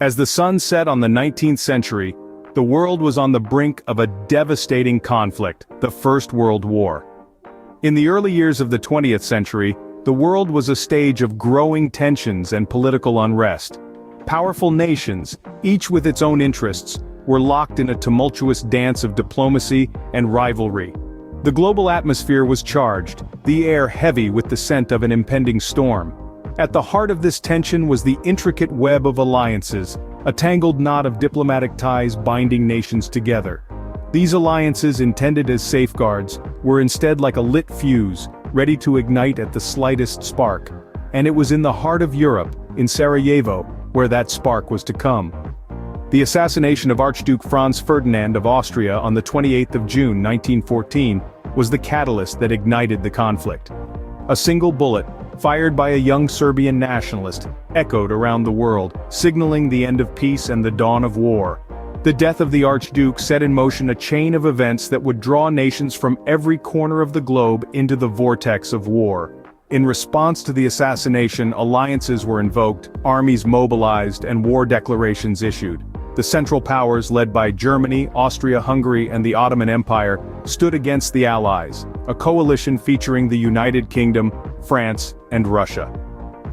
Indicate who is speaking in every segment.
Speaker 1: As the sun set on the 19th century, the world was on the brink of a devastating conflict, the First World War. In the early years of the 20th century, the world was a stage of growing tensions and political unrest. Powerful nations, each with its own interests, were locked in a tumultuous dance of diplomacy and rivalry. The global atmosphere was charged, the air heavy with the scent of an impending storm. At the heart of this tension was the intricate web of alliances, a tangled knot of diplomatic ties binding nations together. These alliances, intended as safeguards, were instead like a lit fuse, ready to ignite at the slightest spark. And it was in the heart of Europe, in Sarajevo, where that spark was to come. The assassination of Archduke Franz Ferdinand of Austria on the 28th of June 1914 was the catalyst that ignited the conflict. A single bullet, fired by a young Serbian nationalist, echoed around the world, signaling the end of peace and the dawn of war. The death of the Archduke set in motion a chain of events that would draw nations from every corner of the globe into the vortex of war. In response to the assassination, alliances were invoked, armies mobilized, and war declarations issued. The Central Powers, led by Germany, Austria-Hungary, and the Ottoman Empire, stood against the Allies, a coalition featuring the United Kingdom, France, and Russia.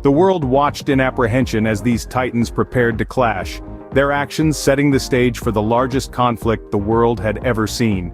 Speaker 1: The world watched in apprehension as these titans prepared to clash, their actions setting the stage for the largest conflict the world had ever seen.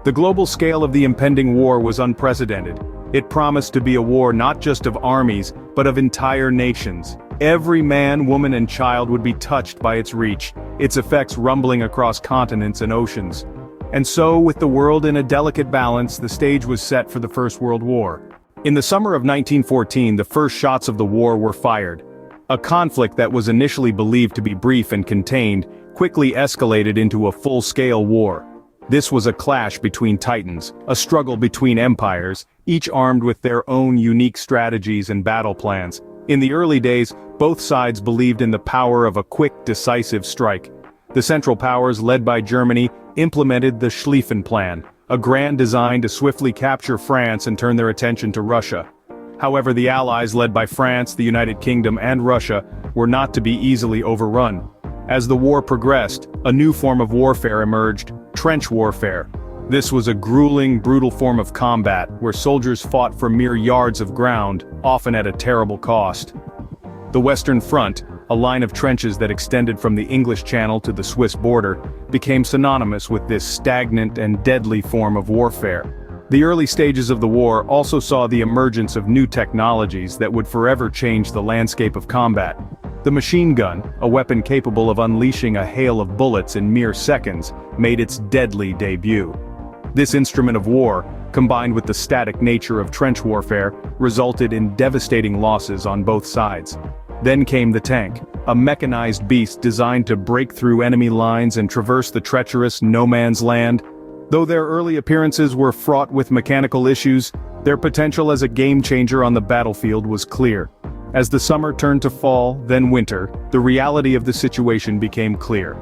Speaker 1: The global scale of the impending war was unprecedented. It promised to be a war not just of armies, but of entire nations. Every man, woman, and child would be touched by its reach, its effects rumbling across continents and oceans. And so, with the world in a delicate balance, the stage was set for the First World War. In the summer of 1914, the first shots of the war were fired. A conflict that was initially believed to be brief and contained, quickly escalated into a full-scale war. This was a clash between titans, a struggle between empires, each armed with their own unique strategies and battle plans. In the early days, both sides believed in the power of a quick, decisive strike. The Central Powers, led by Germany, implemented the Schlieffen Plan, a grand design to swiftly capture France and turn their attention to Russia. However, the Allies, led by France, the United Kingdom, and Russia, were not to be easily overrun. As the war progressed, a new form of warfare emerged: trench warfare. This was a grueling, brutal form of combat, where soldiers fought for mere yards of ground, often at a terrible cost. The Western Front, a line of trenches that extended from the English Channel to the Swiss border, became synonymous with this stagnant and deadly form of warfare. The early stages of the war also saw the emergence of new technologies that would forever change the landscape of combat. The machine gun, a weapon capable of unleashing a hail of bullets in mere seconds, made its deadly debut. This instrument of war, combined with the static nature of trench warfare, resulted in devastating losses on both sides. Then came the tank, a mechanized beast designed to break through enemy lines and traverse the treacherous no-man's land. Though their early appearances were fraught with mechanical issues, their potential as a game-changer on the battlefield was clear. As the summer turned to fall, then winter, the reality of the situation became clear.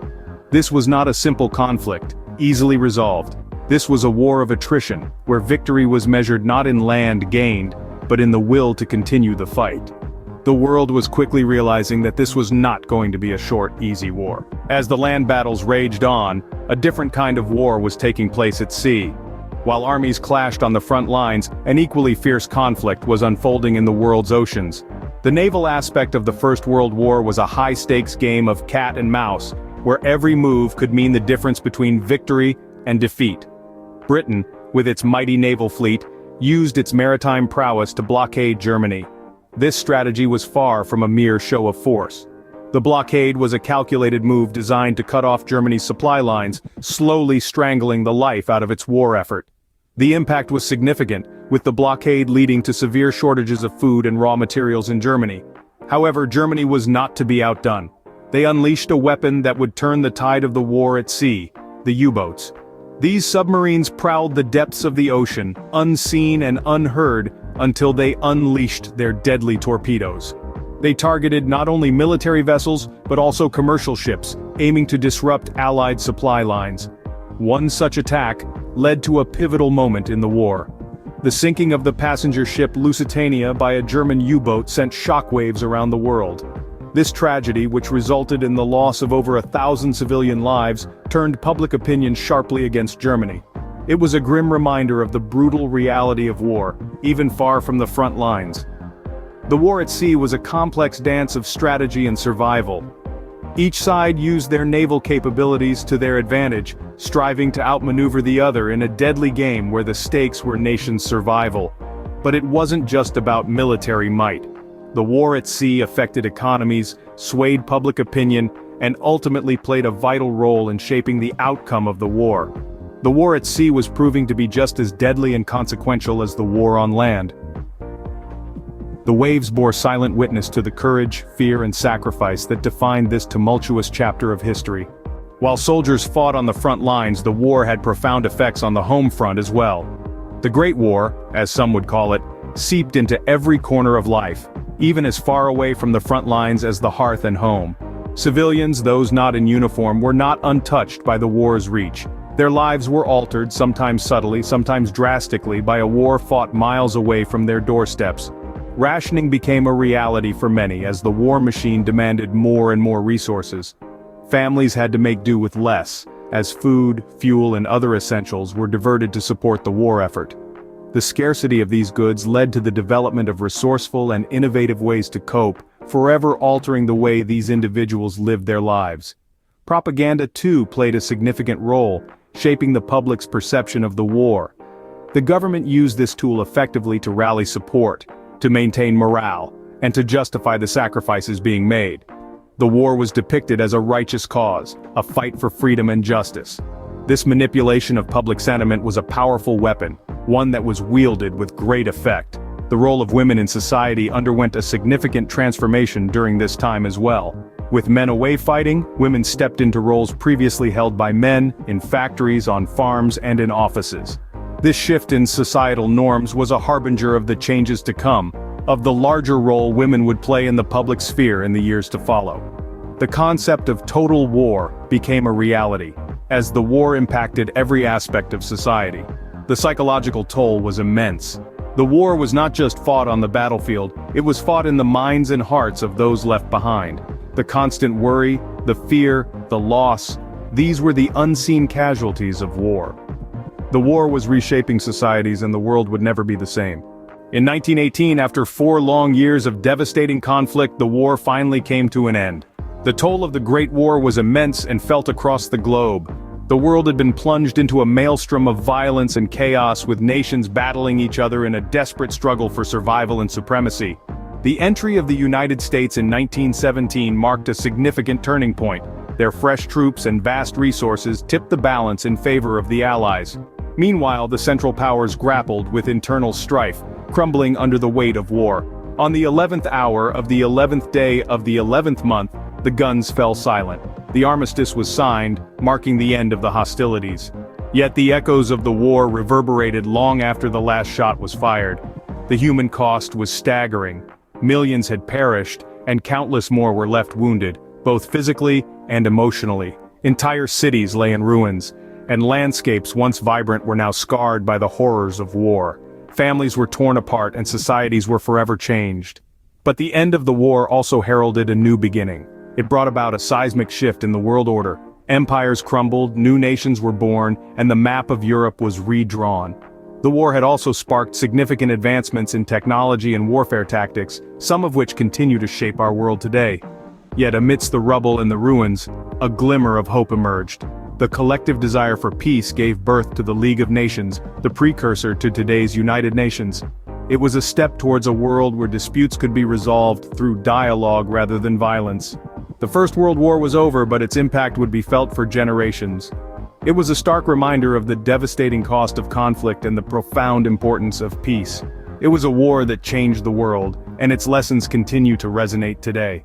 Speaker 1: This was not a simple conflict, easily resolved. This was a war of attrition, where victory was measured not in land gained, but in the will to continue the fight. The world was quickly realizing that this was not going to be a short, easy war. As the land battles raged on, a different kind of war was taking place at sea. While armies clashed on the front lines, an equally fierce conflict was unfolding in the world's oceans. The naval aspect of the First World War was a high-stakes game of cat and mouse, where every move could mean the difference between victory and defeat. Britain, with its mighty naval fleet, used its maritime prowess to blockade Germany. This strategy was far from a mere show of force. The blockade was a calculated move designed to cut off Germany's supply lines, slowly strangling the life out of its war effort. The impact was significant, with the blockade leading to severe shortages of food and raw materials in Germany. However, Germany was not to be outdone. They unleashed a weapon that would turn the tide of the war at sea: the U-boats. These submarines prowled the depths of the ocean, unseen and unheard, until they unleashed their deadly torpedoes. They targeted not only military vessels, but also commercial ships, aiming to disrupt Allied supply lines. One such attack led to a pivotal moment in the war. The sinking of the passenger ship Lusitania by a German U-boat sent shockwaves around the world. This tragedy, which resulted in the loss of over 1,000 civilian lives, turned public opinion sharply against Germany. It was a grim reminder of the brutal reality of war, even far from the front lines. The war at sea was a complex dance of strategy and survival. Each side used their naval capabilities to their advantage, striving to outmaneuver the other in a deadly game where the stakes were nations' survival. But it wasn't just about military might. The war at sea affected economies, swayed public opinion, and ultimately played a vital role in shaping the outcome of the war. The war at sea was proving to be just as deadly and consequential as the war on land. The waves bore silent witness to the courage, fear, and sacrifice that defined this tumultuous chapter of history. While soldiers fought on the front lines, the war had profound effects on the home front as well. The Great War, as some would call it, seeped into every corner of life, even as far away from the front lines as the hearth and home. Civilians, those not in uniform, were not untouched by the war's reach. Their lives were altered, sometimes subtly, sometimes drastically, by a war fought miles away from their doorsteps. Rationing became a reality for many as the war machine demanded more and more resources. Families had to make do with less, as food, fuel, and other essentials were diverted to support the war effort. The scarcity of these goods led to the development of resourceful and innovative ways to cope, forever altering the way these individuals lived their lives. Propaganda too played a significant role, shaping the public's perception of the war. The government used this tool effectively to rally support, to maintain morale, and to justify the sacrifices being made. The war was depicted as a righteous cause, a fight for freedom and justice. This manipulation of public sentiment was a powerful weapon, one that was wielded with great effect. The role of women in society underwent a significant transformation during this time as well. With men away fighting, women stepped into roles previously held by men, in factories, on farms, and in offices. This shift in societal norms was a harbinger of the changes to come, of the larger role women would play in the public sphere in the years to follow. The concept of total war became a reality, as the war impacted every aspect of society. The psychological toll was immense. The war was not just fought on the battlefield, it was fought in the minds and hearts of those left behind. The constant worry, the fear, the loss, these were the unseen casualties of war. The war was reshaping societies and the world would never be the same. In 1918, after 4 long years of devastating conflict, the war finally came to an end. The toll of the Great War was immense and felt across the globe. The world had been plunged into a maelstrom of violence and chaos, with nations battling each other in a desperate struggle for survival and supremacy. The entry of the United States in 1917 marked a significant turning point. Their fresh troops and vast resources tipped the balance in favor of the Allies. Meanwhile, the Central Powers grappled with internal strife, crumbling under the weight of war. On the 11th hour of the 11th day of the 11th month, the guns fell silent. The armistice was signed, marking the end of the hostilities. Yet the echoes of the war reverberated long after the last shot was fired. The human cost was staggering. Millions had perished, and countless more were left wounded, both physically and emotionally. Entire cities lay in ruins, and landscapes once vibrant were now scarred by the horrors of war. Families were torn apart and societies were forever changed. But the end of the war also heralded a new beginning. It brought about a seismic shift in the world order. Empires crumbled, new nations were born, and the map of Europe was redrawn. The war had also sparked significant advancements in technology and warfare tactics, some of which continue to shape our world today. Yet amidst the rubble and the ruins, a glimmer of hope emerged. The collective desire for peace gave birth to the League of Nations, the precursor to today's United Nations. It was a step towards a world where disputes could be resolved through dialogue rather than violence. The First World War was over, but its impact would be felt for generations. It was a stark reminder of the devastating cost of conflict and the profound importance of peace. It was a war that changed the world, and its lessons continue to resonate today.